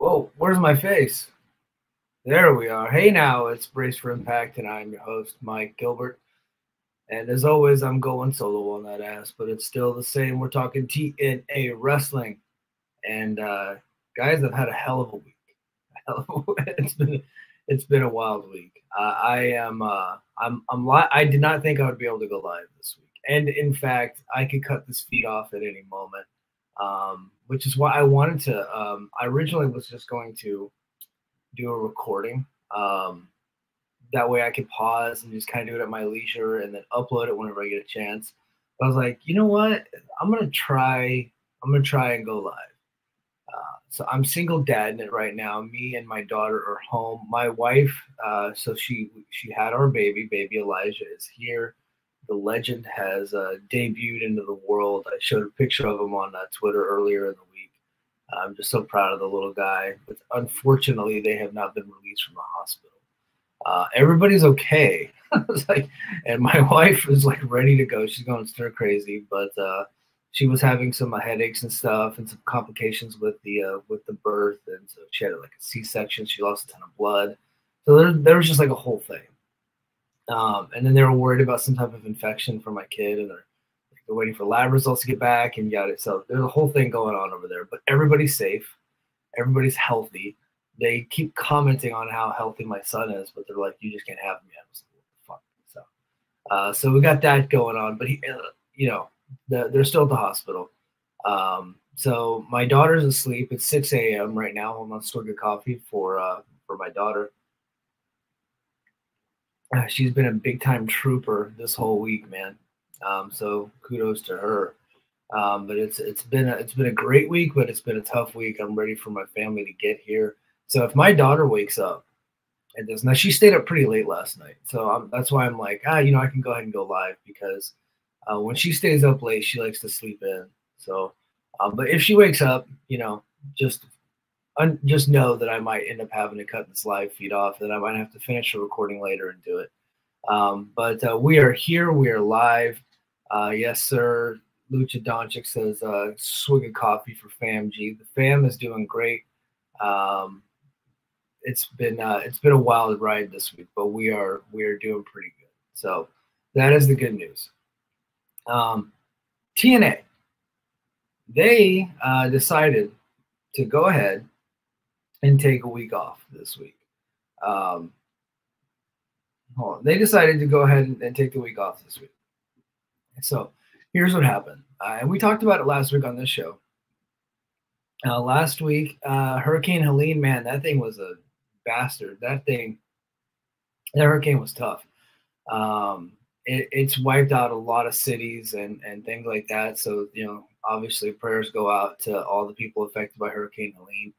Whoa, where's my face? There we are. Hey now, it's Brace for Impact, and I'm your host, Mike Gilbert. And as always, I'm going solo on that ass, but it's still the same. We're talking TNA wrestling. And guys, I've had a hell of a week. It's been a wild week. I did not think I would be able to go live this week. And in fact, I could cut this feed off at any moment. Which is why I wanted to. I originally was just going to do a recording. That way I could pause and just kind of do it at my leisure and then upload it whenever I get a chance. But I was like, you know what? I'm gonna try and go live. So I'm single dad in it right now. Me and my daughter are home. My wife, so she had our baby. Baby Elijah is here. The legend has debuted into the world. I showed a picture of him on Twitter earlier in the week. I'm just so proud of the little guy. But unfortunately, they have not been released from the hospital. Everybody's okay. And my wife is like ready to go. She's going stir crazy, but she was having some headaches and stuff, and some complications with the birth, and so she had like a C-section. She lost a ton of blood, so there was just like a whole thing. And then they were worried about some type of infection for my kid, and they're waiting for lab results to get back and got it. So there's a whole thing going on over there, but everybody's safe. Everybody's healthy. They keep commenting on how healthy my son is, but they're like, you just can't have him yet. I was like, what the fuck? So we got that going on, but they're still at the hospital. So my daughter's asleep. It's 6 a.m. right now. I'm on a swig of coffee for my daughter. She's been a big time trooper this whole week, man. So kudos to her. But it's been a great week, but it's been a tough week. I'm ready for my family to get here. So if my daughter wakes up and does now, she stayed up pretty late last night. So that's why I'm like, I can go ahead and go live, because when she stays up late, she likes to sleep in. So, but if she wakes up, just know that I might end up having to cut this live feed off, and I might have to finish the recording later and do it. But we are here. We are live. Yes, sir. Lucha Doncic says, swig of coffee for FamG. The fam is doing great. It's been a wild ride this week, but we are doing pretty good. So that is the good news. TNA, they decided to go ahead and take a week off this week. They decided to go ahead and take the week off this week. So here's what happened. And we talked about it last week on this show. Last week, Hurricane Helene, man, that thing was a bastard. That hurricane was tough. It's wiped out a lot of cities and things like that. So, obviously prayers go out to all the people affected by Hurricane Helene.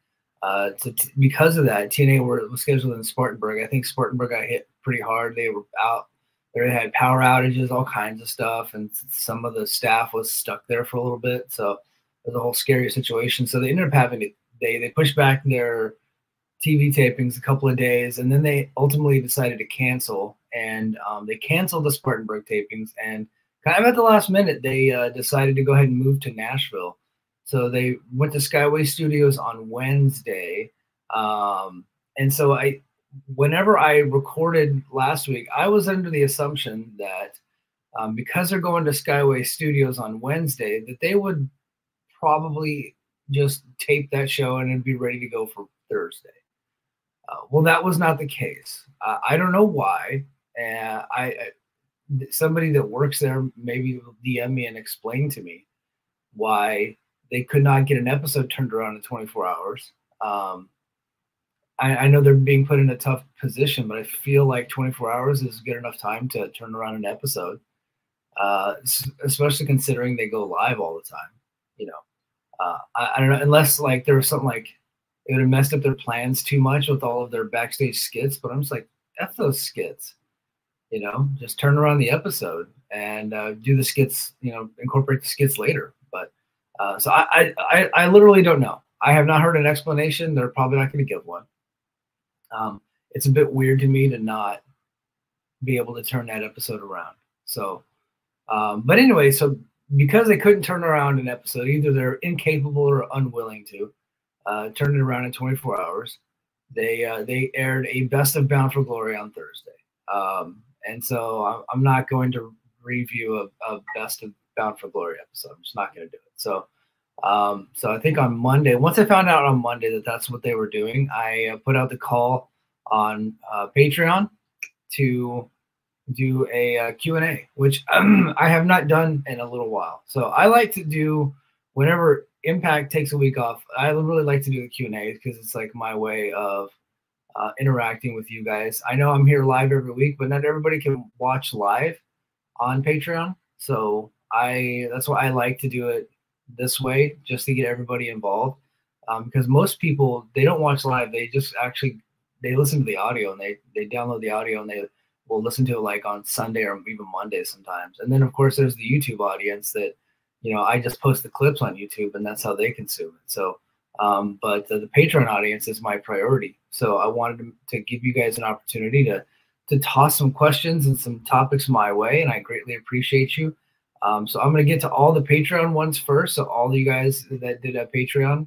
Because of that, TNA was scheduled in Spartanburg. I think Spartanburg got hit pretty hard. They were out. They had power outages, all kinds of stuff, and some of the staff was stuck there for a little bit. So it was a whole scary situation. So they ended up having to they pushed back their TV tapings a couple of days, and then they ultimately decided to cancel. And they canceled the Spartanburg tapings, and kind of at the last minute, they decided to go ahead and move to Nashville. So they went to Skyway Studios on Wednesday. And so whenever I recorded last week, I was under the assumption that because they're going to Skyway Studios on Wednesday, that they would probably just tape that show and it'd be ready to go for Thursday. Well, that was not the case. I don't know why. Somebody that works there maybe will DM me and explain to me why they could not get an episode turned around in 24 hours. I know they're being put in a tough position, but I feel like 24 hours is good enough time to turn around an episode, especially considering they go live all the time. I don't know, unless like there was something like it would have messed up their plans too much with all of their backstage skits. But I'm just like, F those skits, just turn around the episode and do the skits, incorporate the skits later. But so I literally don't know. I have not heard an explanation. They're probably not going to give one. It's a bit weird to me to not be able to turn that episode around. So, but anyway, so because they couldn't turn around an episode, either they're incapable or unwilling to, turned it around in 24 hours. They aired a Best of Bound for Glory on Thursday, and so I'm not going to review a Best of Bound for Glory episode. I'm just not going to do it. So I think on Monday, once I found out on Monday that that's what they were doing, I put out the call on Patreon to do a Q&A, which I have not done in a little while. So I like to do, whenever Impact takes a week off, I really like to do the Q&A because it's like my way of interacting with you guys. I know I'm here live every week, but not everybody can watch live on Patreon. So that's why I like to do it this way, just to get everybody involved. Because most people, they don't watch live. They just they listen to the audio, and they download the audio, and they will listen to it like on Sunday or even Monday sometimes. And then of course there's the YouTube audience that, I just post the clips on YouTube, and that's how they consume it. So, but the Patreon audience is my priority. So I wanted to give you guys an opportunity to toss some questions and some topics my way, and I greatly appreciate you. So I'm going to get to all the Patreon ones first. So all you guys that did a Patreon,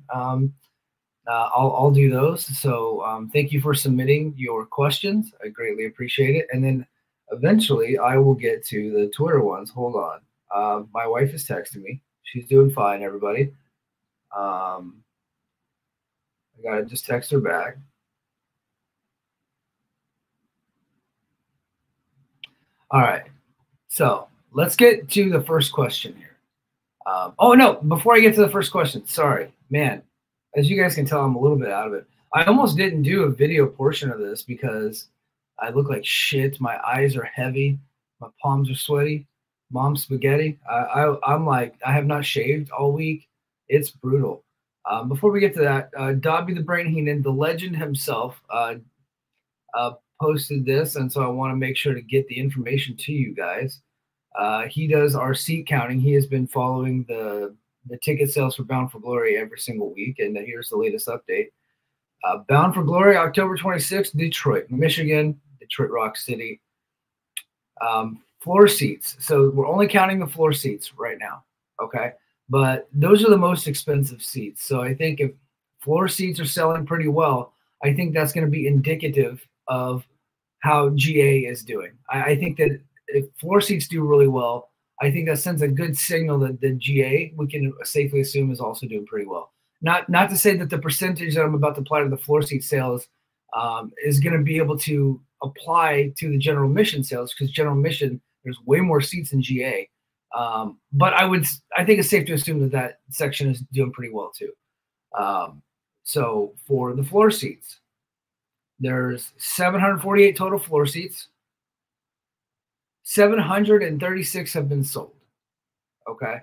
I'll do those. So thank you for submitting your questions. I greatly appreciate it. And then eventually I will get to the Twitter ones. Hold on. My wife is texting me. She's doing fine, everybody. I got to just text her back. All right. So let's get to the first question here. Oh, no. Before I get to the first question, sorry, man. As you guys can tell, I'm a little bit out of it. I almost didn't do a video portion of this because I look like shit. My eyes are heavy. My palms are sweaty. Mom's spaghetti. I'm like, I have not shaved all week. It's brutal. Before we get to that, Dobby the Brain Heenan, the legend himself, posted this, and so I want to make sure to get the information to you guys. He does our seat counting. He has been following the ticket sales for Bound for Glory every single week, and here's the latest update. Bound for Glory, October 26th, Detroit, Michigan, Detroit Rock City. Floor seats. So we're only counting the floor seats right now, okay? But those are the most expensive seats. So I think if floor seats are selling pretty well, I think that's going to be indicative of how GA is doing. I think that if floor seats do really well, I think that sends a good signal that the GA, we can safely assume, is also doing pretty well. Not to say that the percentage that I'm about to apply to the floor seat sales is going to be able to apply to the general admission sales, because general admission, there's way more seats in GA. But I think it's safe to assume that section is doing pretty well too. So for the floor seats, there's 748 total floor seats. 736 have been sold. Okay.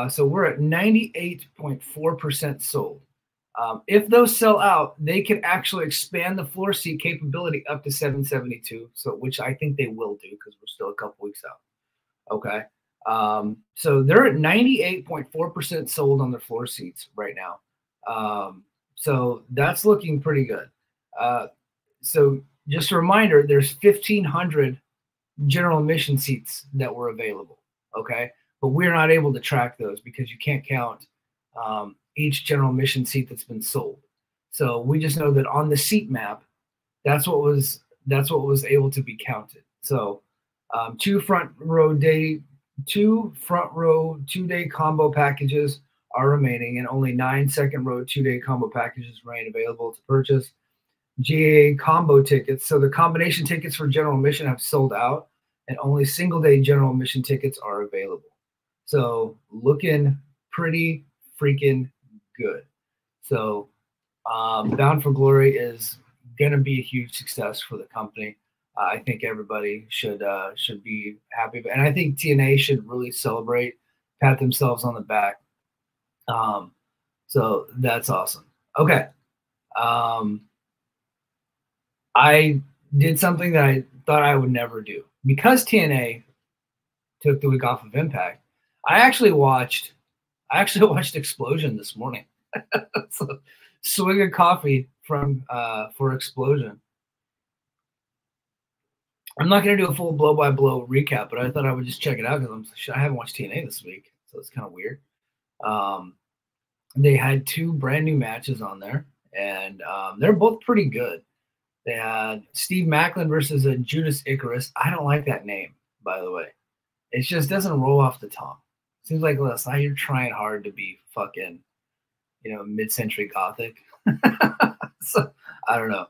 So we're at 98.4% sold. If those sell out, they can actually expand the floor seat capability up to 772. So, which I think they will do, because we're still a couple weeks out. Okay. So they're at 98.4% sold on their floor seats right now. So that's looking pretty good. So just a reminder, there's 1,500 general admission seats that were available. Okay. But we're not able to track those because you can't count each general admission seat that's been sold. So we just know that on the seat map, that's what was able to be counted. So two front row 2-day combo packages are remaining, and only 9 second row 2-day combo packages remain available to purchase. GA combo tickets, so the combination tickets for general admission have sold out, and only single day general admission tickets are available. So looking pretty freaking good. So Bound for Glory is going to be a huge success for the company. I think everybody should be happy, and I think TNA should really celebrate, pat themselves on the back. So that's awesome. Okay. I did something that I thought I would never do. Because TNA took the week off of Impact, I actually watched Xplosion this morning. So, swig of coffee for Xplosion. I'm not going to do a full blow-by-blow recap, but I thought I would just check it out because I haven't watched TNA this week, so it's kind of weird. They had 2 brand new matches on there, and they're both pretty good. They had Steve Macklin versus Judas Icarus. I don't like that name, by the way. It just doesn't roll off the tongue. Seems like now you're trying hard to be fucking, mid-century gothic. So I don't know.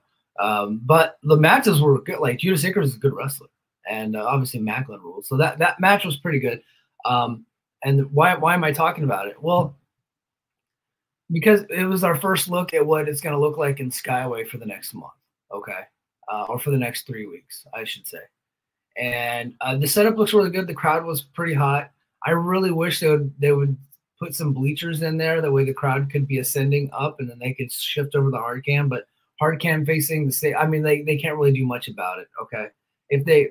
But the matches were good. Like Judas Icarus is a good wrestler, and obviously Macklin rules. So that match was pretty good. And why am I talking about it? Well, because it was our first look at what it's going to look like in Skyway for the next month. Okay. Or for the next 3 weeks, I should say. And the setup looks really good. The crowd was pretty hot. I really wish they would put some bleachers in there. That way the crowd could be ascending up and then they could shift over the hard cam. But hard cam facing the stage, I mean, they can't really do much about it. Okay. If they,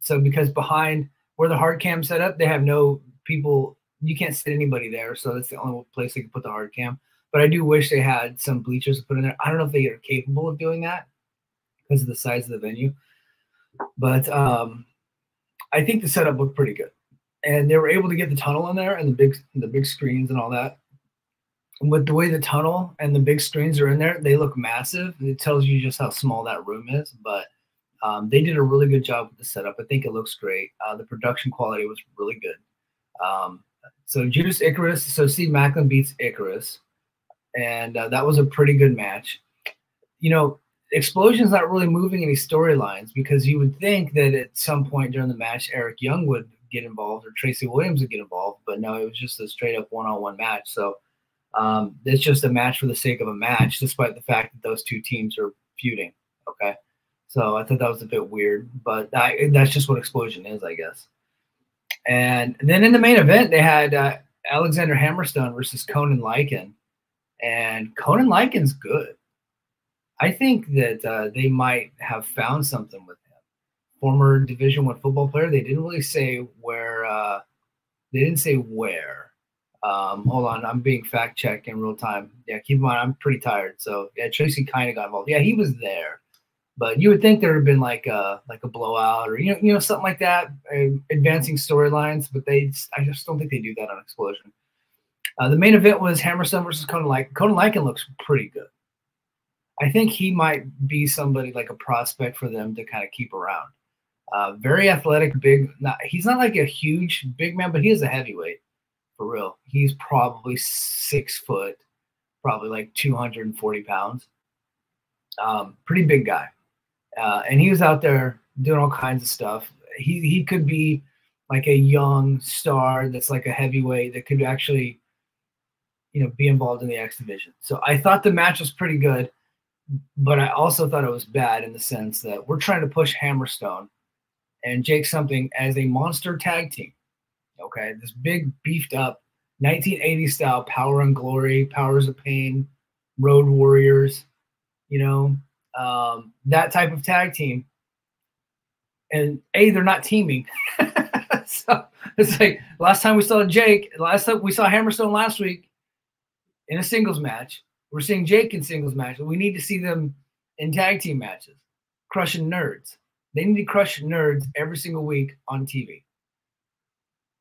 so because behind where the hard cam set up, they have no people, you can't sit anybody there. So that's the only place they can put the hard cam. But I do wish they had some bleachers to put in there. I don't know if they are capable of doing that because of the size of the venue. But I think the setup looked pretty good. And they were able to get the tunnel in there and the big screens and all that. And with the way the tunnel and the big screens are in there, they look massive. It tells you just how small that room is. But they did a really good job with the setup. I think it looks great. The production quality was really good. So Judas Icarus, so Steve Macklin beats Icarus. And that was a pretty good match. Xplosion's not really moving any storylines because you would think that at some point during the match, Eric Young would get involved or Tracy Williams would get involved. But no, it was just a straight up one-on-one match. So it's just a match for the sake of a match, despite the fact that those 2 teams are feuding. Okay. So I thought that was a bit weird, but that's just what Xplosion is, I guess. And then in the main event, they had Alexander Hammerstone versus Conan Lycan. And Conan Lycan's good. I think that they might have found something with him. Former Division I football player. They didn't really say where. They didn't say where. Hold on, I'm being fact checked in real time. Yeah, keep in mind I'm pretty tired. So yeah, Tracy kind of got involved. Yeah, he was there, but you would think there would have been like a blowout or something like that, advancing storylines. But I just don't think they do that on Xplosion. The main event was Hammerstone versus Conan Lycan. Conan Lycan looks pretty good. I think he might be somebody like a prospect for them to kind of keep around. Very athletic, big. He's not like a huge big man, but he is a heavyweight for real. He's probably 6 foot, probably like 240 pounds. Pretty big guy. And he was out there doing all kinds of stuff. He could be like a young star that's like a heavyweight that could actually, be involved in the X division. So I thought the match was pretty good. But I also thought it was bad in the sense that we're trying to push Hammerstone and Jake Something as a monster tag team. Okay, this big beefed up 1980s style Power and Glory, Powers of Pain, Road Warriors, that type of tag team. And they're not teaming. So it's like last time we saw Hammerstone last week in a singles match. We're seeing Jake in singles matches. We need to see them in tag team matches, crushing nerds. They need to crush nerds every single week on TV.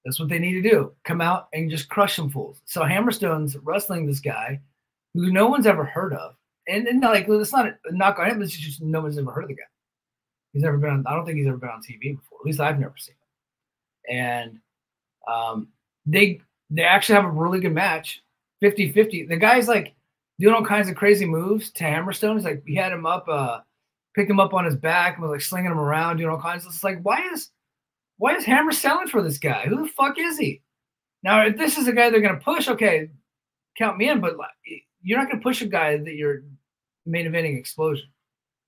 That's what they need to do. Come out and just crush some fools. So Hammerstone's wrestling this guy who no one's ever heard of. And like, it's not a knock on him. It's just no one's ever heard of the guy. He's never been on, I don't think he's ever been on TV before. At least I've never seen him. And they actually have a really good match, 50-50. The guy's like, doing all kinds of crazy moves to Hammerstone. He's like, he had him up, picked him up on his back and was like slinging him around, doing all kinds of. It's like, why is Hammer selling for this guy? Who the fuck is he? Now, if this is a guy they're gonna push, okay, count me in. But you're not gonna push a guy that you're main eventing Xplosion.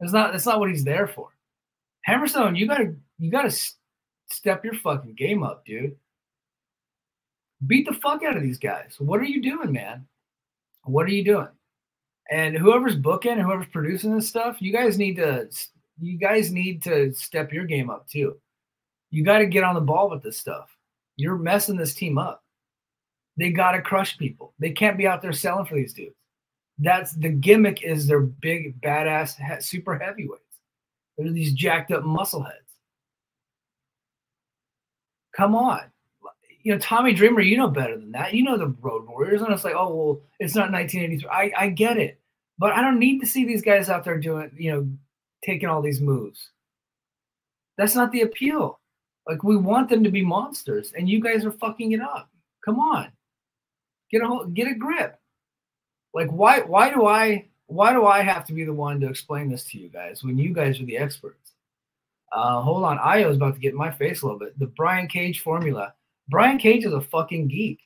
That's not what he's there for. Hammerstone, you gotta step your fucking game up, dude. Beat the fuck out of these guys. What are you doing, man? What are you doing? And whoever's booking, whoever's producing this stuff, you guys need to step your game up too. You got to get on the ball with this stuff. You're messing this team up. They got to crush people. They can't be out there selling for these dudes. That's the gimmick, is they're big, badass, super heavyweights. They're these jacked up muscle heads. Come on. Tommy Dreamer, you know better than that. You know the Road Warriors, and it's like, oh well, it's not 1983. I get it, but I don't need to see these guys out there doing, taking all these moves. That's not the appeal. Like, we want them to be monsters, and you guys are fucking it up. Come on, get a grip. Like, why do I have to be the one to explain this to you guys when you guys are the experts? Hold on, Io's about to get in my face a little bit. The Brian Cage formula. Brian Cage is a fucking geek,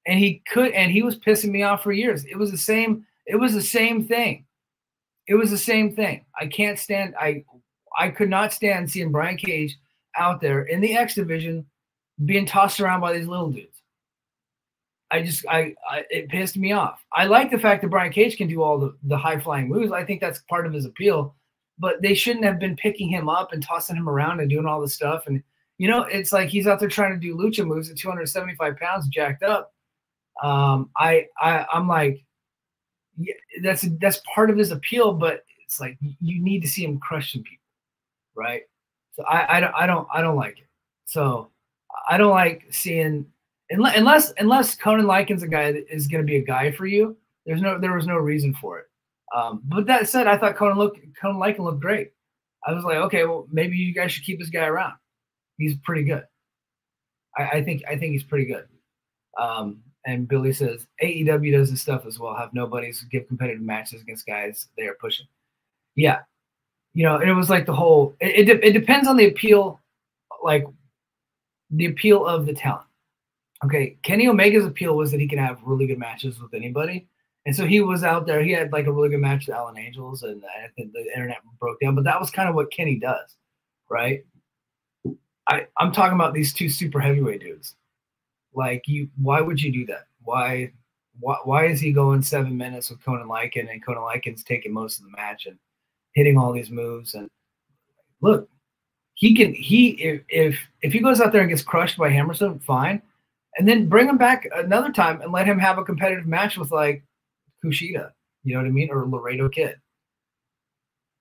and he was pissing me off for years. It was the same thing. It was the same thing. I could not stand seeing Brian Cage out there in the X division being tossed around by these little dudes. It pissed me off. I like the fact that Brian Cage can do all the high flying moves. I think that's part of his appeal, but they shouldn't have been picking him up and tossing him around and doing all this stuff. And, it's like he's out there trying to do lucha moves at 275 pounds, jacked up. I'm like, yeah, that's part of his appeal, but it's like, you need to see him crushing people. Right. So I don't like it. So I don't like seeing, unless Conan Lycan's a guy that is going to be a guy for you. There was no reason for it. But that said, I thought Conan Lycan looked great. I was like, okay, well, maybe you guys should keep this guy around. He's pretty good. I think he's pretty good. And Billy says AEW does this stuff as well. Have nobodies give competitive matches against guys they are pushing. Yeah, and it was like the whole. It depends on the appeal, like the appeal of the talent. Okay, Kenny Omega's appeal was that he can have really good matches with anybody. And so he was out there. He had like a really good match with Alan Angels, and I think the internet broke down. But that was kind of what Kenny does, right? I'm talking about these two super heavyweight dudes. Like, why would you do that? Why is he going 7 minutes with Conan Lycan, and Conan Lycan's taking most of the match and hitting all these moves? And look, if he goes out there and gets crushed by Hammerstone, fine. And then bring him back another time and let him have a competitive match with like Kushida, you know what I mean? Or Laredo Kid.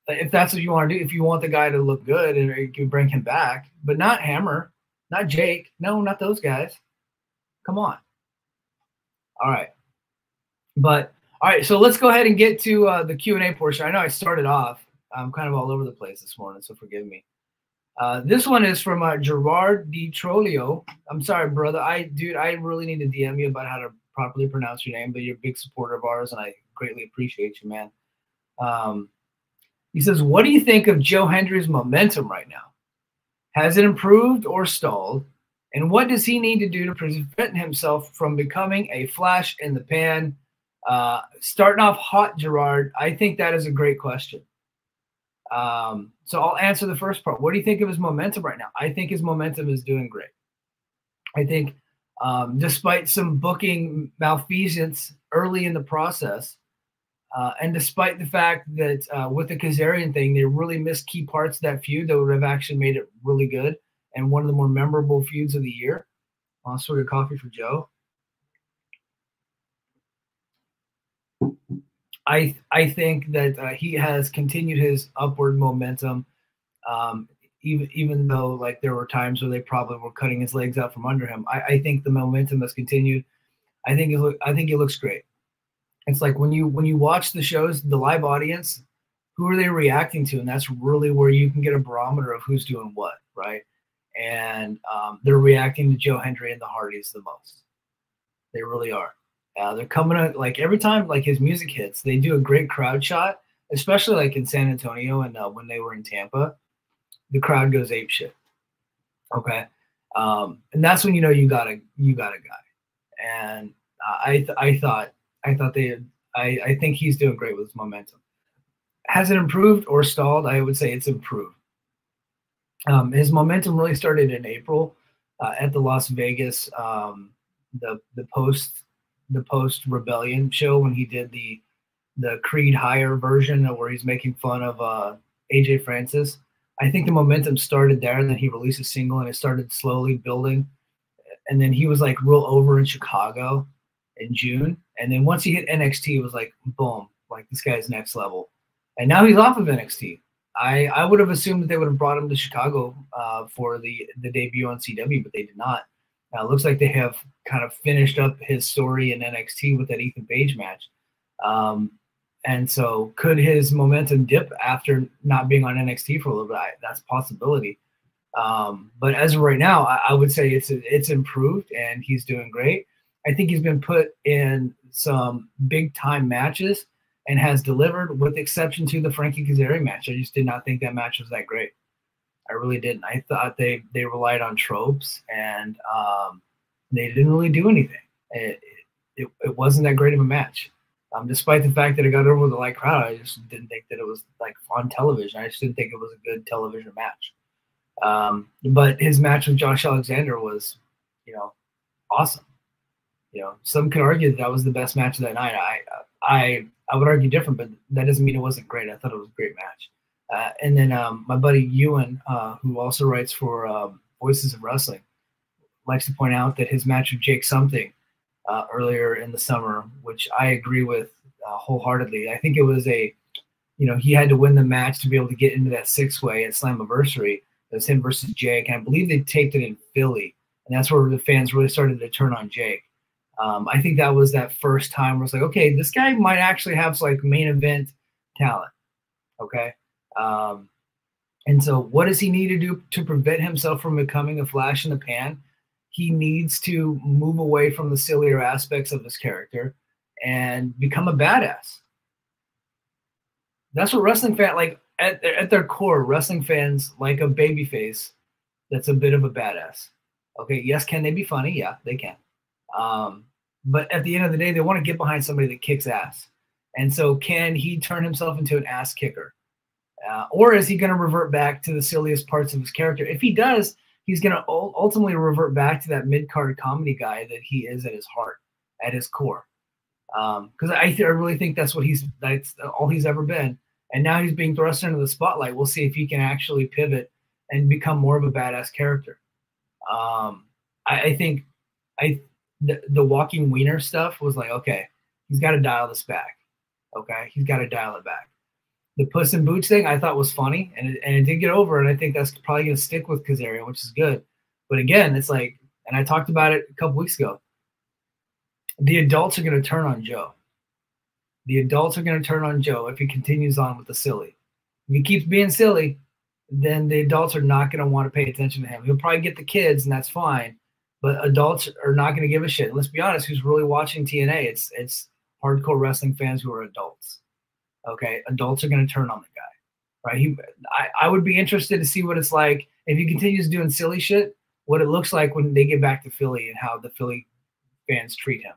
If that's what you want to do, if you want the guy to look good, and you can bring him back, but not Hammer, not Jake. No, not those guys. Come on. All right. But all right, so let's go ahead and get to the Q&A portion. I know I started off. I'm kind of all over the place this morning, so forgive me. This one is from Gerard Di Trolio. I'm sorry, brother. I really need to DM you about how to properly pronounce your name, but you're a big supporter of ours, and I greatly appreciate you, man. He says, what do you think of Joe Hendry's momentum right now? Has it improved or stalled? And what does he need to do to prevent himself from becoming a flash in the pan? Starting off hot, Gerard, I think that is a great question. So I'll answer the first part. What do you think of his momentum right now? I think his momentum is doing great. I think despite some booking malfeasance early in the process, and despite the fact that with the Kazarian thing, they really missed key parts of that feud that would have actually made it really good and one of the more memorable feuds of the year. I'll swig of coffee for Joe. I think that he has continued his upward momentum, even though like there were times where they probably were cutting his legs out from under him. I think the momentum has continued. I think it looks great. It's like when you watch the shows, the live audience, who are they reacting to? And that's really where you can get a barometer of who's doing what, right? And they're reacting to Joe Hendry and the Hardys the most. They really are. They're coming out like every time like his music hits, they do a great crowd shot, especially like in San Antonio and when they were in Tampa, the crowd goes ape shit. Okay, and that's when you got a guy. And I think he's doing great with his momentum. Has it improved or stalled? I would say it's improved. His momentum really started in April at the Las Vegas the post Rebellion show when he did the Creed Higher version where he's making fun of AJ Francis. I think the momentum started there, and then he released a single, and it started slowly building. And then he was like real over in Chicago in June. And then once he hit NXT, it was like, boom, like this guy's next level. And now he's off of NXT. I would have assumed that they would have brought him to Chicago for the debut on CW, but they did not. Now it looks like they have kind of finished up his story in NXT with that Ethan Page match. And so could his momentum dip after not being on NXT for a little bit? That's a possibility. But as of right now, I would say it's improved and he's doing great. I think he's been put in some big time matches and has delivered, with exception to the Frankie Kazarian match. I just did not think that match was that great. I really didn't. I thought they relied on tropes and they didn't really do anything. It wasn't that great of a match. Despite the fact that it got over with a light crowd, I just didn't think that it was like on television. I just didn't think it was a good television match. But his match with Josh Alexander was, awesome. Some could argue that was the best match of that night. I would argue different, but that doesn't mean it wasn't great. I thought it was a great match. And then my buddy Ewan, who also writes for Voices of Wrestling, likes to point out that his match with Jake Something earlier in the summer, which I agree with wholeheartedly. I think it was he had to win the match to be able to get into that 6-way at Slammiversary. It was him versus Jake, and I believe they taped it in Philly, and that's where the fans really started to turn on Jake. I think that was that first time where it's like, okay, this guy might actually have some main event talent. Okay. And so what does he need to do to prevent himself from becoming a flash in the pan? He needs to move away from the sillier aspects of his character and become a badass. That's what wrestling fans at their core. Wrestling fans like a babyface that's a bit of a badass. Okay. Yes. Can they be funny? Yeah, they can. But at the end of the day, they want to get behind somebody that kicks ass. And so can he turn himself into an ass kicker? Or is he going to revert back to the silliest parts of his character? If he does, he's going to ultimately revert back to that mid-card comedy guy that he is at his heart, at his core. Because I really think that's all he's ever been. And now he's being thrust into the spotlight. We'll see if he can actually pivot and become more of a badass character. I think the walking wiener stuff was like, okay, he's got to dial this back. Okay, he's got to dial it back. The Puss in Boots thing I thought was funny, and it did get over, and I think that's probably going to stick with Kazarian, which is good. But again, it's like, and I talked about it a couple weeks ago, the adults are going to turn on Joe. The adults are going to turn on Joe if he continues on with the silly. If he keeps being silly, then the adults are not going to want to pay attention to him. He'll probably get the kids, and that's fine. But adults are not going to give a shit. And let's be honest, who's really watching TNA? It's hardcore wrestling fans who are adults. Okay, adults are going to turn on the guy, right? I would be interested to see what it's like if he continues doing silly shit, what it looks like when they get back to Philly and how the Philly fans treat him.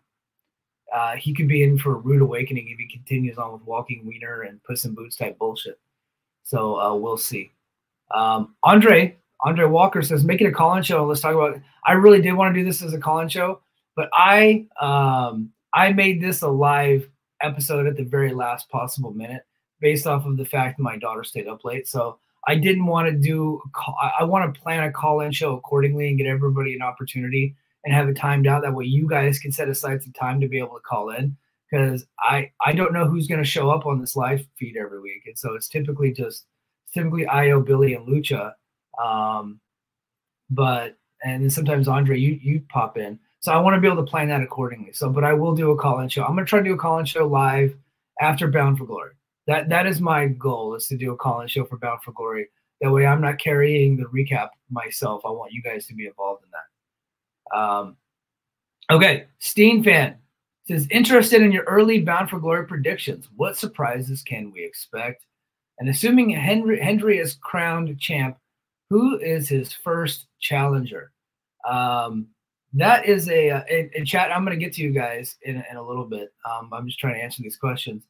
He could be in for a rude awakening if he continues on with walking wiener and Puss in Boots type bullshit. So we'll see. Andre Walker says, make it a call-in show. Let's talk about it. I really did want to do this as a call-in show, but I made this a live episode at the very last possible minute based off of the fact that my daughter stayed up late. So I didn't want to do I want to plan a call-in show accordingly and get everybody an opportunity and have it timed out. That way you guys can set aside some time to be able to call in, because I don't know who's going to show up on this live feed every week. And so it's typically Io, Billy, and Lucha. And then sometimes Andre, you pop in. So I want to be able to plan that accordingly. But I will do a call-in show. I'm going to try to do a call-in show live after Bound for Glory. That is my goal, is to do a call-in show for Bound for Glory. That way I'm not carrying the recap myself. I want you guys to be involved in that. Okay, Steen fan says, interested in your early Bound for Glory predictions. What surprises can we expect? And assuming Hendry is crowned champ, who is his first challenger? That is in chat. I'm going to get to you guys in a little bit. I'm just trying to answer these questions.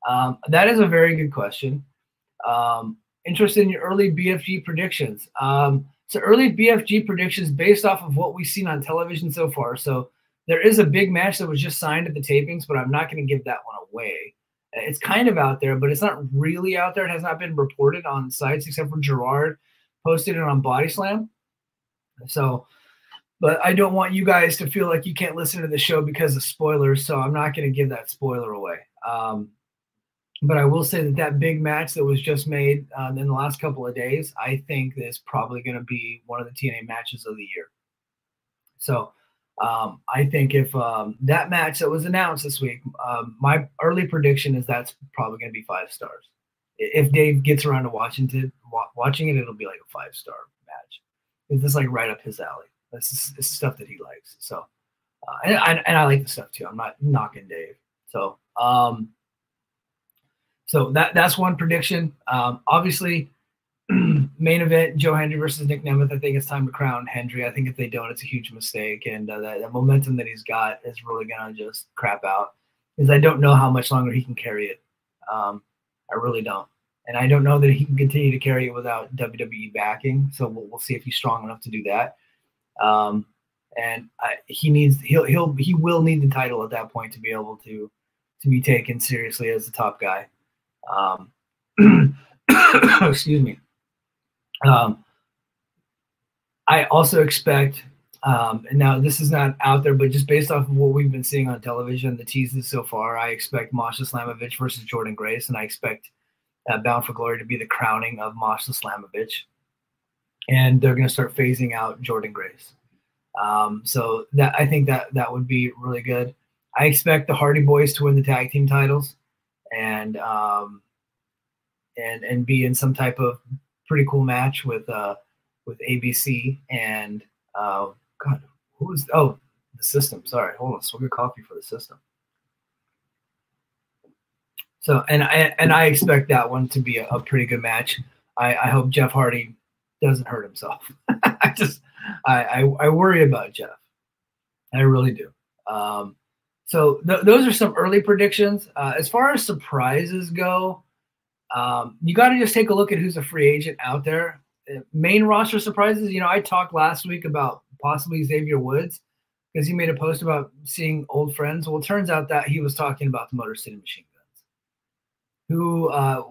That is a very good question. Interested in your early BFG predictions. So early BFG predictions based off of what we've seen on television so far. So there is a big match that was just signed at the tapings, but I'm not going to give that one away. It's kind of out there, but it's not really out there. It has not been reported on sites except for Gerard posted it on Body Slam. So, but I don't want you guys to feel like you can't listen to the show because of spoilers, so I'm not going to give that spoiler away. But I will say that big match that was just made in the last couple of days, I think is probably going to be one of the TNA matches of the year. So I think if that match that was announced this week, my early prediction is that's probably going to be 5 stars. If Dave gets around to watching it, it'll be like a 5-star match. It's just like right up his alley. This is stuff that he likes. So, and I like the stuff too. I'm not knocking Dave. So, that's one prediction. Obviously, main event, Joe Hendry versus Nick Nemeth. I think it's time to crown Hendry. I think if they don't, it's a huge mistake. And that momentum that he's got is really going to just crap out. Because I don't know how much longer he can carry it. I really don't. And I don't know that he can continue to carry it without WWE backing. So we'll see if he's strong enough to do that. And he will need the title at that point to be able to be taken seriously as the top guy. Excuse me. I also expect, and now this is not out there, but just based off of what we've been seeing on television, the teases so far, I expect Masha Slamovich versus Jordan Grace, and I expect Bound for Glory to be the crowning of Masha Slamovich, and they're going to start phasing out Jordan Grace. So that I think that would be really good. I expect the Hardy Boys to win the tag team titles, and be in some type of pretty cool match with ABC and the System. Sorry, hold on, swig of coffee for the System. So and I expect that one to be a pretty good match. I hope Jeff Hardy doesn't hurt himself. I worry about Jeff. I really do. So those are some early predictions. As far as surprises go, you got to just take a look at who's a free agent out there. Main roster surprises. I talked last week about possibly Xavier Woods because he made a post about seeing old friends. Well, it turns out that he was talking about the Motor City Machine Guns, who are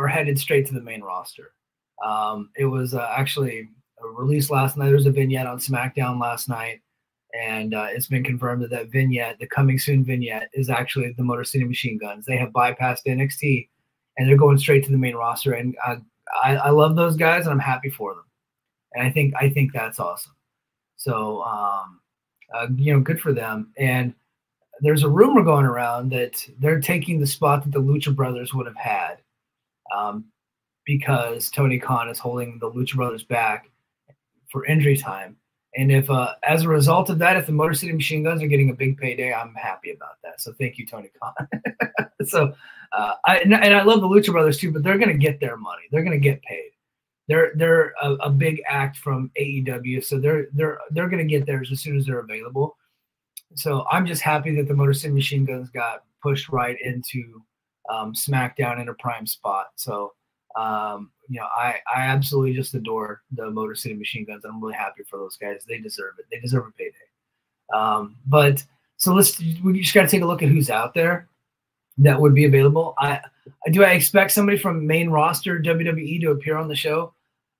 headed straight to the main roster. It was actually released last night. There was a vignette on SmackDown last night, and it's been confirmed that vignette, the coming soon vignette, is actually the Motor City Machine Guns. They have bypassed NXT, and they're going straight to the main roster. And I love those guys, and I'm happy for them. And I think that's awesome. So, good for them. And there's a rumor going around that they're taking the spot that the Lucha Brothers would have had, because Tony Khan is holding the Lucha Brothers back for injury time. And if, as a result of that, if the Motor City Machine Guns are getting a big payday, I'm happy about that. So thank you, Tony Khan. So, I love the Lucha Brothers too, but they're going to get their money. They're going to get paid. They're a big act from AEW, so they're going to get theirs as soon as they're available. So I'm just happy that the Motor City Machine Guns got pushed right into SmackDown in a prime spot. So. I absolutely just adore the Motor City Machine Guns. I'm really happy for those guys. They deserve it. They deserve a payday. But so we just got to take a look at who's out there that would be available. I expect somebody from main roster WWE to appear on the show.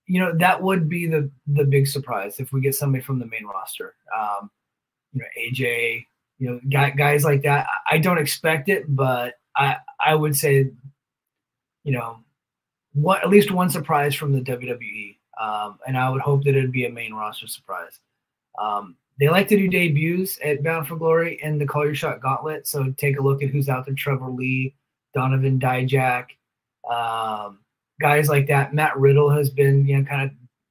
That would be the big surprise if we get somebody from the main roster. AJ, guys like that. I don't expect it, but I would say, at least one surprise from the WWE, and I would hope that it'd be a main roster surprise. They like to do debuts at Bound for Glory in the Call Your Shot Gauntlet, so take a look at who's out there: Trevor Lee, Donovan Dijak, guys like that. Matt Riddle has been,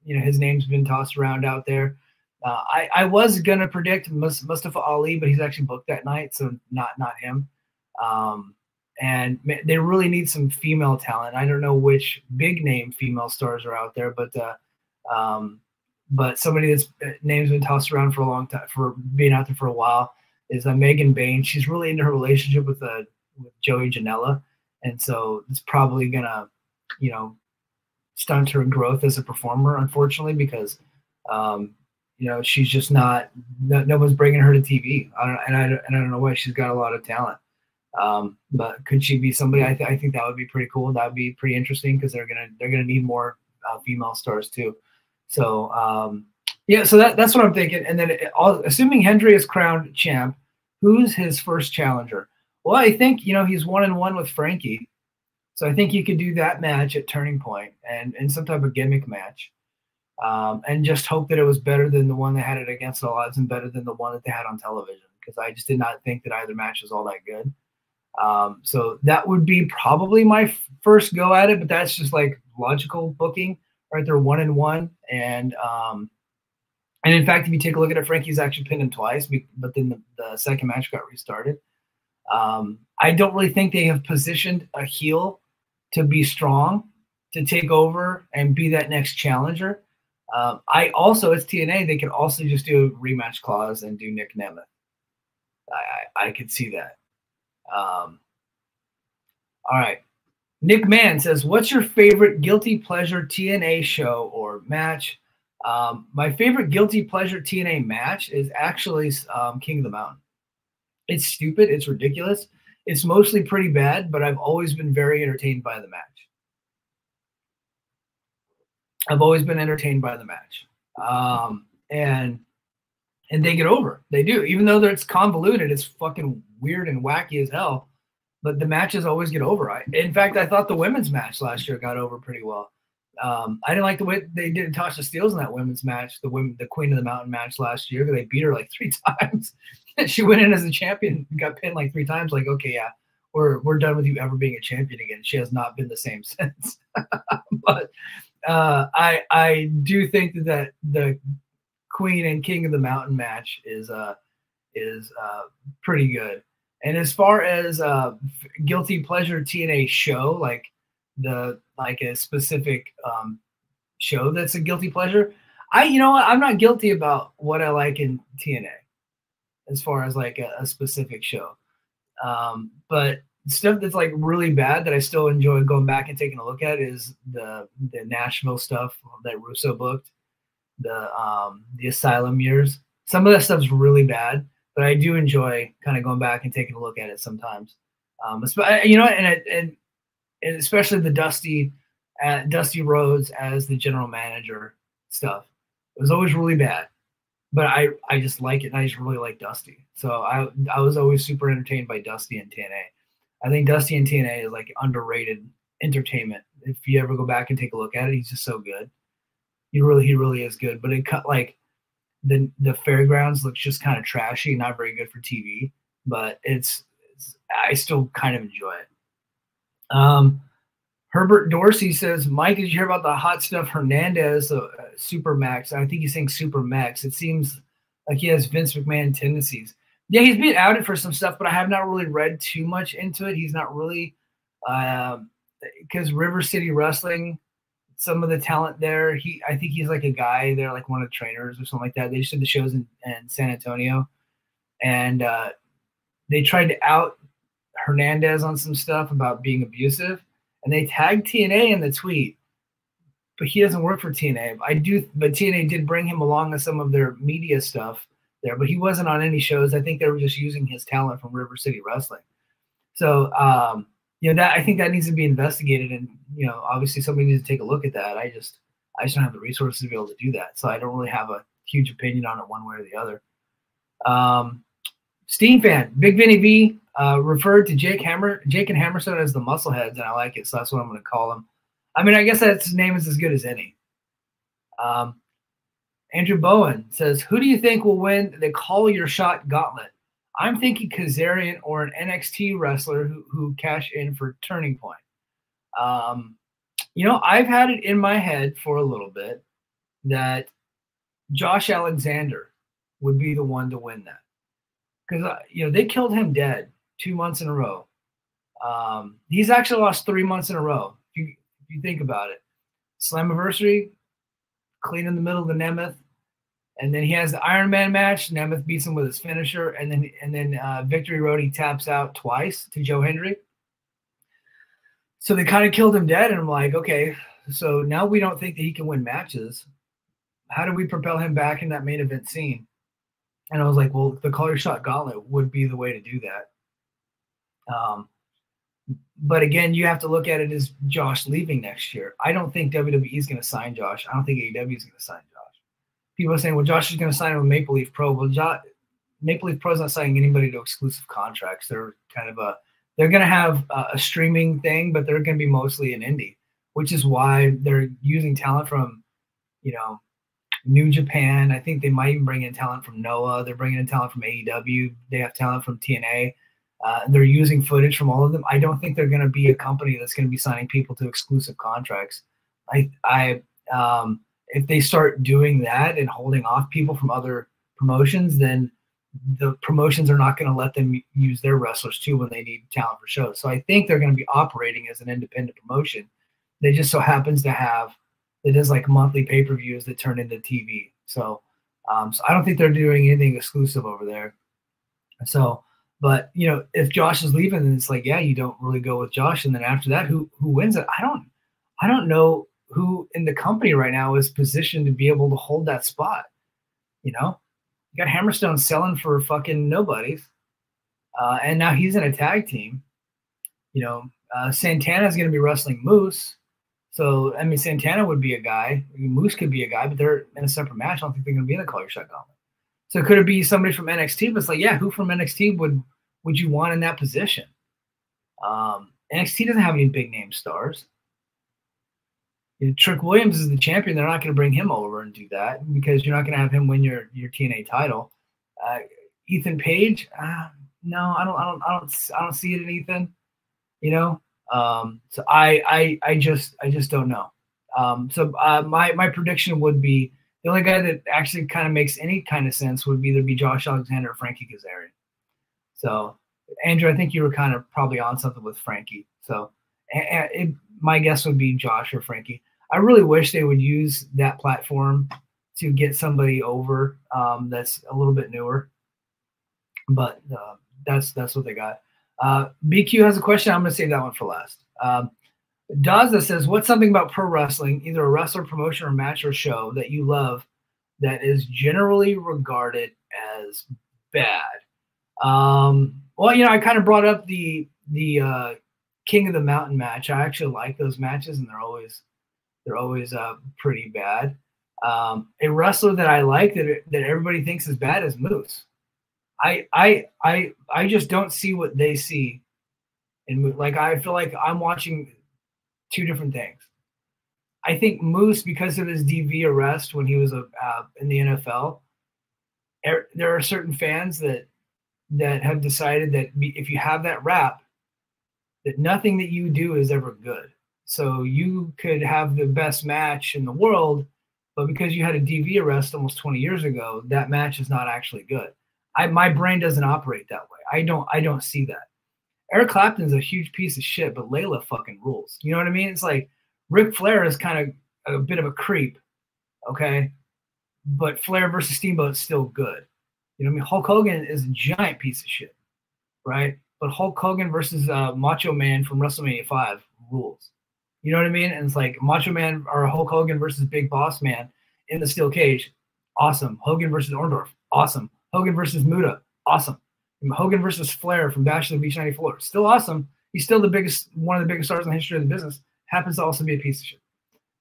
his name's been tossed around out there. I was gonna predict Mustafa Ali, but he's actually booked that night, so not him. And they really need some female talent. I don't know which big name female stars are out there, but somebody that's name's been tossed around for a long time, for being out there for a while, is Megan Bain. She's really into her relationship with Joey Janela, and so it's probably gonna, stunt her growth as a performer, unfortunately, because she's just not. No one's bringing her to TV. I don't know why. She's got a lot of talent. But could she be somebody? I think that would be pretty cool. That would be pretty interesting because they're gonna need more female stars too. So so that's what I'm thinking. And then assuming Hendry is crowned champ, who's his first challenger? Well, I think he's 1-1 with Frankie, so I think you could do that match at Turning Point and some type of gimmick match. and just hope that it was better than the one they had it against all odds and better than the one that they had on television, because I just did not think that either match was all that good. So that would be probably my first go at it, but that's just like logical booking, right? They're 1-1, and in fact, if you take a look at it, Frankie's actually pinned him twice, but then the second match got restarted. I don't really think they have positioned a heel to be strong, to take over and be that next challenger. It's TNA. They could also just do a rematch clause and do Nick Nemeth. I could see that. All right. Nick Mann says, what's your favorite guilty pleasure TNA show or match? My favorite guilty pleasure TNA match is actually King of the Mountain. It's stupid. It's ridiculous. It's mostly pretty bad, but I've always been very entertained by the match. I've always been entertained by the match. And they get over. They do. Even though it's convoluted, it's fucking weird and wacky as hell. But the matches always get over. In fact, I thought the women's match last year got over pretty well. I didn't like the way they did Tasha Steelz in that women's match, the Queen of the Mountain match last year. They beat her like 3 times. She went in as a champion, got pinned like 3 times. Like, okay, yeah, we're done with you ever being a champion again. She has not been the same since. But I do think that the Queen and King of the Mountain match is pretty good. And as far as guilty pleasure TNA show, like a specific show that's a guilty pleasure, I'm not guilty about what I like in TNA as far as like a specific show. But stuff that's like really bad that I still enjoy going back and taking a look at is the Nashville stuff that Russo booked, the Asylum years. Some of that stuff's really bad, but I do enjoy kind of going back and taking a look at it sometimes. And especially the Dusty Rhodes as the general manager stuff. It was always really bad, but I just like it, and I just really like Dusty. So I was always super entertained by Dusty and TNA. I think Dusty and TNA is like underrated entertainment. If you ever go back and take a look at it, he's just so good. He really is good. But it cut like the fairgrounds looks just kind of trashy, not very good for TV. But I still kind of enjoy it. Herbert Dorsey says, Mike, did you hear about the Hot Stuff Hernandez Super Max? I think he's saying Super Max. It seems like he has Vince McMahon tendencies. Yeah, he's being outed for some stuff, but I have not really read too much into it. He's not really because River City Wrestling, some of the talent there, I think he's like a guy there, like one of the trainers or something like that. They just did the shows in San Antonio, and they tried to out Hernandez on some stuff about being abusive, and they tagged TNA in the tweet, but he doesn't work for TNA. But TNA did bring him along with some of their media stuff there, but he wasn't on any shows. I think they were just using his talent from River City Wrestling. So, that I think that needs to be investigated, and obviously somebody needs to take a look at that. I just don't have the resources to be able to do that, so I don't really have a huge opinion on it one way or the other. Steam fan, Big Vinny V referred to Jake and Hammerstone as the Muscleheads, and I like it, so that's what I'm going to call them. I mean, I guess that his name is as good as any. Andrew Bowen says, who do you think will win the Call Your Shot Gauntlet? I'm thinking Kazarian or an NXT wrestler who cash in for Turning Point. I've had it in my head for a little bit that Josh Alexander would be the one to win that. Because, they killed him dead 2 months in a row. He's actually lost 3 months in a row, if you think about it. Slammiversary, clean in the middle of the Nemeth. And then he has the Iron Man match. Nemeth beats him with his finisher. And then Victory Road, he taps out twice to Joe Hendry. So they kind of killed him dead. And I'm like, okay, so now we don't think that he can win matches. How do we propel him back in that main event scene? And I was like, well, the Call Your Shot Gauntlet would be the way to do that. But again, you have to look at it as Josh leaving next year. I don't think WWE is going to sign Josh. I don't think AEW is going to sign Josh. People are saying, well, Josh is going to sign him with Maple Leaf Pro. Well, Maple Leaf Pro is not signing anybody to exclusive contracts. They're they're going to have a streaming thing, but they're going to be mostly an indie, which is why they're using talent from, New Japan. I think they might even bring in talent from Noah. They're bringing in talent from AEW. They have talent from TNA. They're using footage from all of them. I don't think they're going to be a company that's going to be signing people to exclusive contracts. If they start doing that and holding off people from other promotions, then the promotions are not going to let them use their wrestlers too when they need talent for shows. So I think they're going to be operating as an independent promotion. They just so happens to have it is like monthly pay-per-views that turn into TV. So I don't think they're doing anything exclusive over there. So, but you know, if Josh is leaving, then it's like, yeah, you don't really go with Josh. And then after that, who wins it? I don't know who in the company right now is positioned to be able to hold that spot. You know, you got Hammerstone selling for fucking nobodies. And now he's in a tag team. You know, Santana's going to be wrestling Moose. So, I mean, Santana would be a guy. I mean, Moose could be a guy, but they're in a separate match. I don't think they're going to be in the Call Your Shot Gauntlet. So could it be somebody from NXT? But it's like, yeah, who from NXT would you want in that position? NXT doesn't have any big name stars. You know, Trick Williams is the champion. They're not going to bring him over and do that because you're not going to have him win your TNA title. Ethan Page, no, I don't see it in Ethan. You know. So I just don't know. So my prediction would be the only guy that actually kind of makes any kind of sense would either be Josh Alexander or Frankie Kazarian. So Andrew, I think you were kind of probably on something with Frankie. So my guess would be Josh or Frankie. I really wish they would use that platform to get somebody over that's a little bit newer, but that's what they got. BQ has a question. I'm going to save that one for last. Daza says, what's something about pro wrestling, either a wrestler, promotion, or match or show that you love that is generally regarded as bad? Well, you know, I kind of brought up the King of the Mountain match. I actually like those matches, and they're always pretty bad. A wrestler that I like that everybody thinks is bad is Moose. I just don't see what they see, and like I feel like I'm watching two different things. I think Moose, because of his DV arrest when he was in the NFL, there are certain fans that have decided that if you have that rap, that nothing that you do is ever good. So you could have the best match in the world, but because you had a DV arrest almost 20 years ago, that match is not actually good. My brain doesn't operate that way. I don't see that. Eric Clapton's a huge piece of shit, but Layla fucking rules. You know what I mean? It's like Ric Flair is kind of a bit of a creep, okay? But Flair versus Steamboat is still good. You know what I mean? Hulk Hogan is a giant piece of shit, right? But Hulk Hogan versus Macho Man from WrestleMania 5 rules. You know what I mean? And it's like Macho Man or Hulk Hogan versus Big Boss Man in the steel cage, awesome. Hogan versus Orndorff, awesome. Hogan versus Muta, awesome. Hogan versus Flair from Bash of the Beach 94, still awesome. He's still one of the biggest stars in the history of the business. Happens to also be a piece of shit.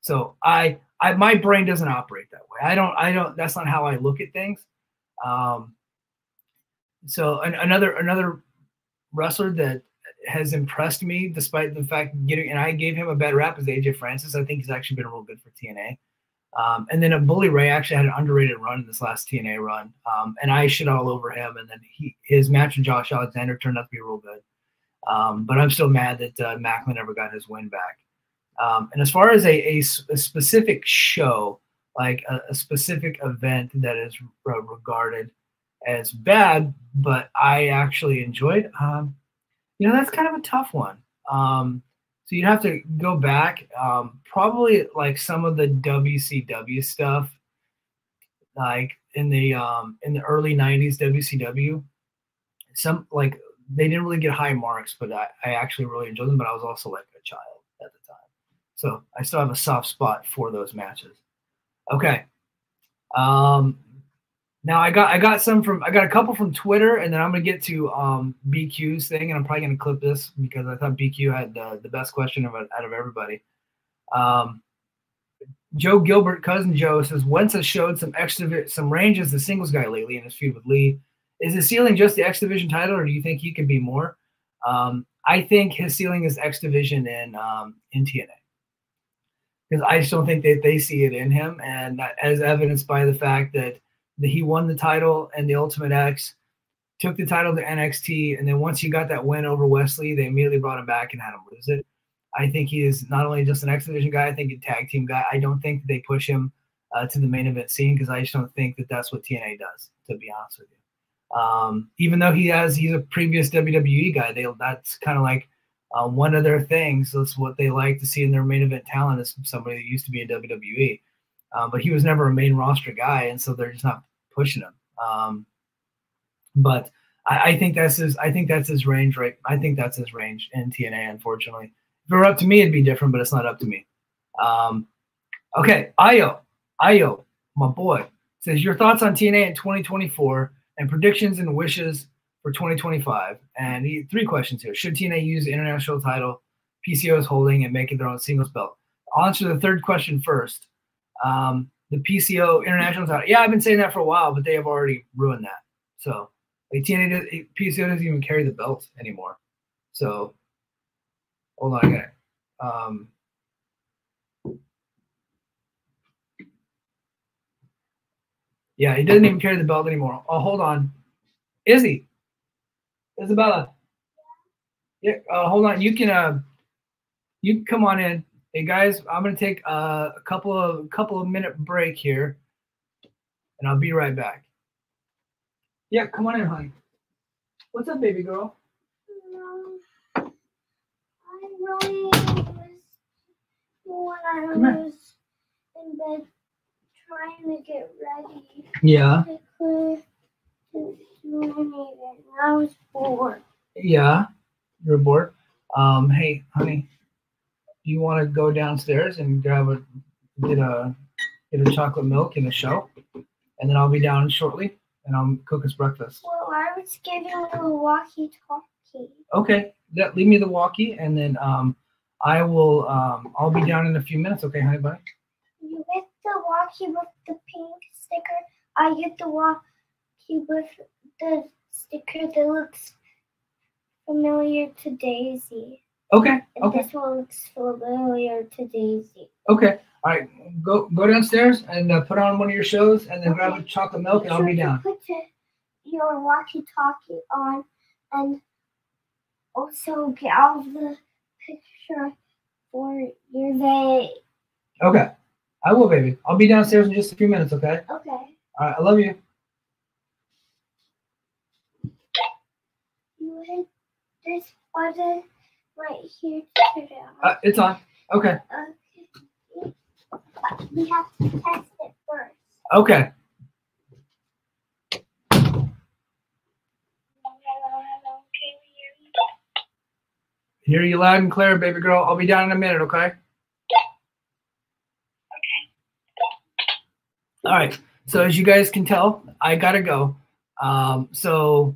So my brain doesn't operate that way. I don't. That's not how I look at things. So another wrestler that has impressed me, despite the fact and I gave him a bad rap, is AJ Francis. I think he's actually been real good for TNA. And then Bully Ray actually had an underrated run in this last TNA run. And I shit all over him. And then his match with Josh Alexander turned out to be real good. But I'm still mad that Macklin never got his win back. And as far as a specific show, like a specific event that is regarded as bad, but I actually enjoyed, that's kind of a tough one. So you'd have to go back, probably like some of the WCW stuff, like in the early 90s WCW. Some like they didn't really get high marks, but I actually really enjoyed them. But I was also like a child at the time, so I still have a soft spot for those matches. Okay. Now I got a couple from Twitter, and then I'm gonna get to BQ's thing, and I'm probably gonna clip this because I thought BQ had the best question out of everybody. Joe Gilbert, cousin Joe, says Wentz has showed some range as the singles guy lately in his feud with Lee. Is his ceiling just the X Division title, or do you think he could be more? I think his ceiling is X Division in TNA. because I just don't think that they see it in him, and that, as evidenced by the fact that he won the title and the Ultimate X, took the title to NXT, and then once he got that win over Wesley, they immediately brought him back and had him lose it. I think he is not only just an X Division guy, I think a tag team guy. I don't think they push him to the main event scene because I just don't think that that's what TNA does, to be honest with you. Even though he's a previous WWE guy, that's kind of like one of their things. That's what they like to see in their main event talent is somebody that used to be in WWE. But he was never a main roster guy, and so they're just not pushing him. But I think that's his range, right? I think that's his range in TNA, unfortunately. If it were up to me, it'd be different, but it's not up to me. Okay, Ayo, my boy, says your thoughts on TNA in 2024 and predictions and wishes for 2025. And 3 questions here. Should TNA use the international title PCO is holding and make it their own singles belt? I'll answer the 3rd question first. The PCO international title. Yeah, I've been saying that for a while, but they have already ruined that. So TNA PCO doesn't even carry the belt anymore. So hold on, I got it. Yeah, he doesn't even carry the belt anymore. Oh, hold on. Izzy. Isabella. Yeah, hold on. You can come on in. Hey guys, I'm gonna take a couple of minute break here, and I'll be right back. Yeah, come on in, honey. What's up, baby girl? I really was when I was in bed trying to get ready. Yeah. I couldn't do anything. I was bored. Yeah, you're bored. Hey, honey, do you want to go downstairs and get a chocolate milk and a show, and then I'll be down shortly and I'll cook us breakfast. Well, I was giving you a walkie-talkie. Okay, leave me the walkie, and then I'll be down in a few minutes. Okay, honey, bye. You get the walkie with the pink sticker. I get the walkie with the sticker that looks familiar to Daisy. Okay. And okay. This one looks familiar to Daisy. Okay. All right. Go downstairs and put on one of your shows, and then grab a chocolate milk, and I'll be down. Put your walkie-talkie on, and also get out of the picture for your day. Okay. I will, baby. I'll be downstairs in just a few minutes. Okay. Okay. All right. I love you. You hit this button right here to turn it on. It's on. Okay. Okay. We have to test it first. Okay. Hear you loud and clear, baby girl. I'll be down in a minute, okay? Okay. All right. So as you guys can tell, I gotta go. So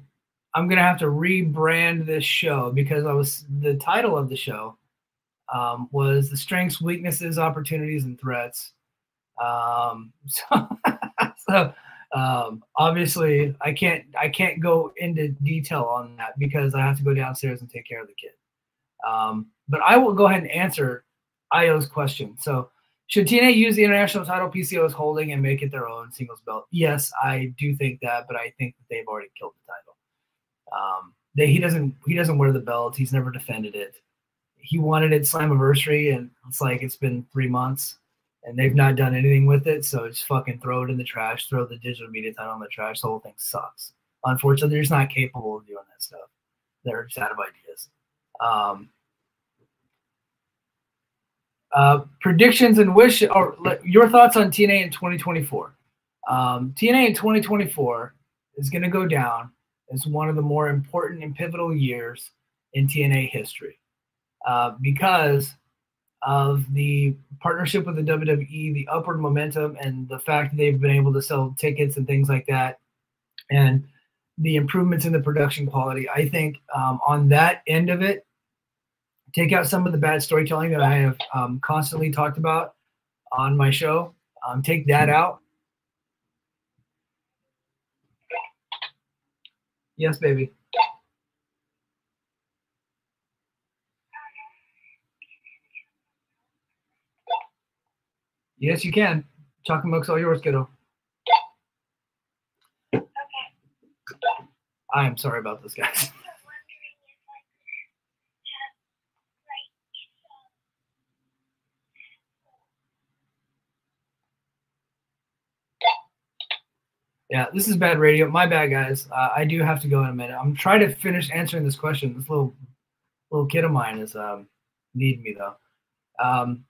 I'm gonna have to rebrand this show because the title of the show was the strengths, weaknesses, opportunities, and threats. Obviously I can't go into detail on that because I have to go downstairs and take care of the kid. But I will go ahead and answer Io's question. So should TNA use the international title PCO is holding and make it their own singles belt? Yes, I do think that, but I think that they've already killed the title. He doesn't wear the belt. He's never defended it. He wanted it Slammiversary, and it's been 3 months, and they've not done anything with it. So just fucking throw it in the trash. Throw the digital media title in the trash. The whole thing sucks. Unfortunately, they're just not capable of doing that stuff. They're just out of ideas. Predictions and wish, or your thoughts on TNA in 2024. TNA in 2024 is going to go down as one of the more important and pivotal years in TNA history because of the partnership with the WWE, the upward momentum, and the fact that they've been able to sell tickets and things like that, and the improvements in the production quality. I think on that end of it, take out some of the bad storytelling that I have constantly talked about on my show. Take that out. Yes, baby. Yes, you can. Chocolate milk's all yours, kiddo. Okay. I am sorry about this, guys. Yeah, this is bad radio. My bad, guys. I do have to go in a minute. I'm trying to finish answering this question. This little kid of mine is needing me though.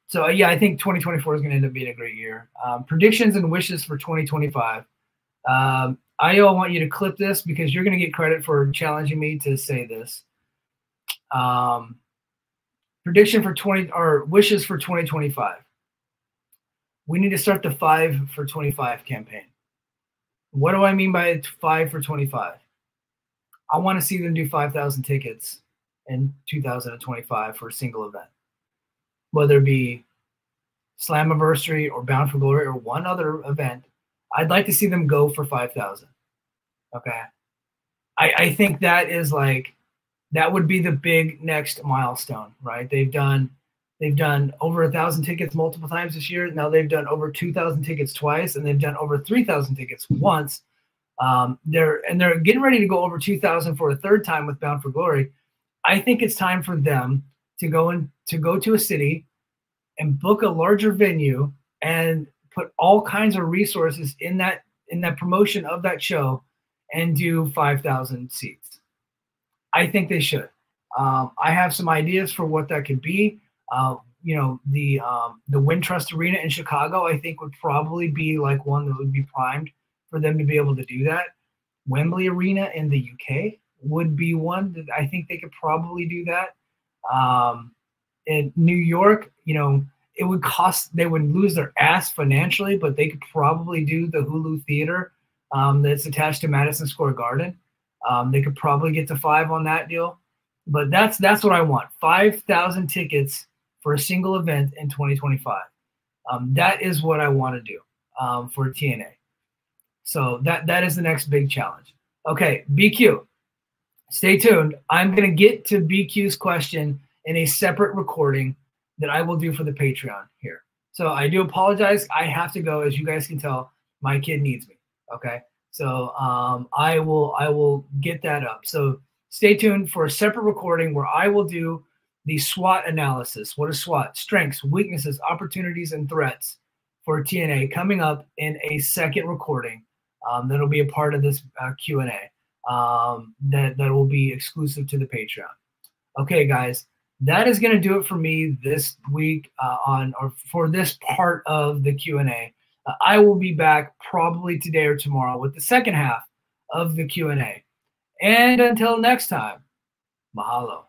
So yeah, I think 2024 is going to end up being a great year. Predictions and wishes for 2025. I want you to clip this because you're going to get credit for challenging me to say this. Prediction for wishes for 2025. We need to start the 5 for 25 campaign. What do I mean by 5 for 25? I want to see them do 5,000 tickets in 2025 for a single event, whether it be Slammiversary or Bound for Glory or one other event. I'd like to see them go for 5,000. Okay. I think that is that would be the big next milestone, right? They've done over 1,000 tickets multiple times this year. Now they've done over 2,000 tickets twice, and they've done over 3,000 tickets once. They're getting ready to go over 2,000 for a third time with Bound for Glory. I think it's time for them to go to a city and book a larger venue and put all kinds of resources in that promotion of that show and do 5,000 seats. I think they should. I have some ideas for what that could be. The Wintrust Arena in Chicago, I think, would probably be like one that would be primed for them to be able to do that. Wembley Arena in the UK would be one that I think they could probably do that. In New York, it would cost, they would lose their ass financially, but they could probably do the Hulu Theater that's attached to Madison Square Garden. They could probably get to 5 on that deal. But that's what I want. 5,000 tickets for a single event in 2025. That is what I want to do for TNA. So that is the next big challenge. Okay, BQ. Stay tuned. I'm going to get to BQ's question in a separate recording that I will do for the Patreon here. So I do apologize. I have to go. As you guys can tell, my kid needs me. Okay. So I will get that up. So stay tuned for a separate recording where I will do the SWOT analysis. What is SWOT? Strengths, weaknesses, opportunities, and threats for TNA coming up in a second recording. That'll be a part of this Q&A that will be exclusive to the Patreon. Okay, guys, that is going to do it for me this week for this part of the Q&A. I will be back probably today or tomorrow with the second half of the Q&A. And until next time, mahalo.